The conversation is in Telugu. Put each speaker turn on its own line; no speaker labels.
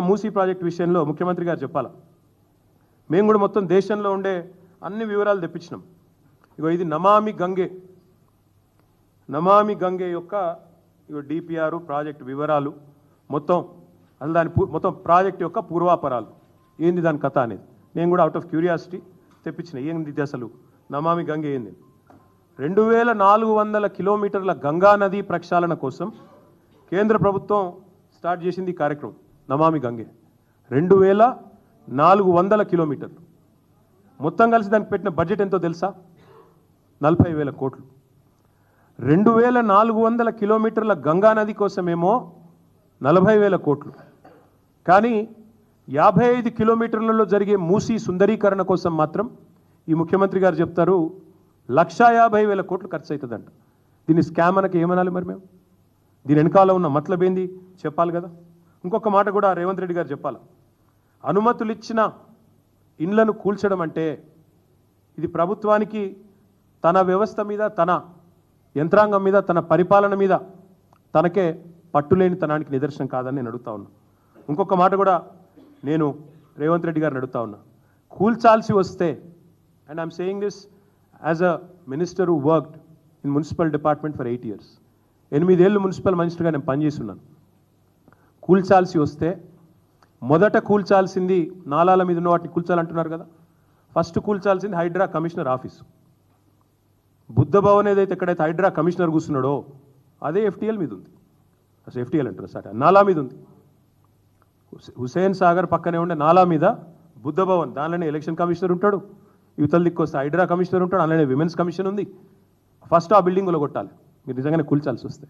మూసీ ప్రాజెక్ట్ విషయంలో ముఖ్యమంత్రి గారు చెప్పాలా. మేము కూడా మొత్తం దేశంలో ఉండే అన్ని వివరాలు తెప్పించినాం. ఇగో ఇది నమామి గంగే యొక్క ఇగో డిపిఆర్ ప్రాజెక్ట్ వివరాలు మొత్తం అసలు దాని మొత్తం ప్రాజెక్ట్ యొక్క పూర్వాపరాలు ఏంది దాని కథ అనేది నేను కూడా అవుట్ ఆఫ్ క్యూరియాసిటీ తెప్పించిన. ఏంది అసలు నమామి గంగే ఏంది? 2400 కిలోమీటర్ల గంగా నది ప్రక్షాళన కోసం కేంద్ర ప్రభుత్వం స్టార్ట్ చేసింది ఈ కార్యక్రమం నమామి గంగే. 2400 కిలోమీటర్లు మొత్తం కలిసి దానికి పెట్టిన బడ్జెట్ ఎంతో తెలుసా? 40,000 కోట్లు. 2400 కిలోమీటర్ల గంగా నది కోసమేమో 40,000 కోట్లు. కానీ 55 కిలోమీటర్లలో జరిగే మూసీ సుందరీకరణ కోసం మాత్రం ఈ ముఖ్యమంత్రి గారు చెప్తారు 150,000 కోట్లు ఖర్చు అవుతుందంట. దీన్ని స్కామ్ అనక ఏమనాలి మరి మేము? దీని వెనకాల ఉన్న మతలబ్ ఏంది చెప్పాలి కదా. ఇంకొక మాట కూడా రేవంత్ రెడ్డి గారు చెప్పాలి. అనుమతులు ఇచ్చిన ఇండ్లను కూల్చడం అంటే ఇది ప్రభుత్వానికి తన వ్యవస్థ మీద, తన యంత్రాంగం మీద, తన పరిపాలన మీద తనకే పట్టులేని తనానికి నిదర్శనం కాదని నేను అడుగుతా ఉన్నా. ఇంకొక మాట కూడా నేను రేవంత్ రెడ్డి గారిని అడుగుతా ఉన్నా. కూల్చాల్సి వస్తే, and I'm saying this as a minister who worked in municipal department for 8 years, 8 ఏళ్ళు మున్సిపల్ మినిస్టర్గా నేను పనిచేస్తున్నాను. కూల్చాల్సి వస్తే మొదట కూల్చాల్సింది నాలాల మీద ఉన్న వాటిని కూల్చాలంటున్నారు కదా. ఫస్ట్ కూల్చాల్సింది హైడ్రా కమిషనర్ ఆఫీసు. బుద్ధ భవన్ ఏదైతే ఎక్కడైతే హైడ్రా కమిషనర్ కూర్చున్నాడో అదే FTL మీద ఉంది. అసలు FTL అంటారు సార్, నాలా మీద ఉంది. హుసేన్ సాగర్ పక్కనే ఉండే నాలా మీద బుద్ధ భవన్, దానిలోనే ఎలక్షన్ కమిషనర్ ఉంటాడు. యువతల దిక్కు వస్తే హైడ్రా కమిషనర్ ఉంటాడు, అలానే విమెన్స్ కమిషన్ ఉంది. ఫస్ట్ ఆ బిల్డింగ్లో కొట్టాలి మీరు నిజంగానే కూల్చాల్సి వస్తే.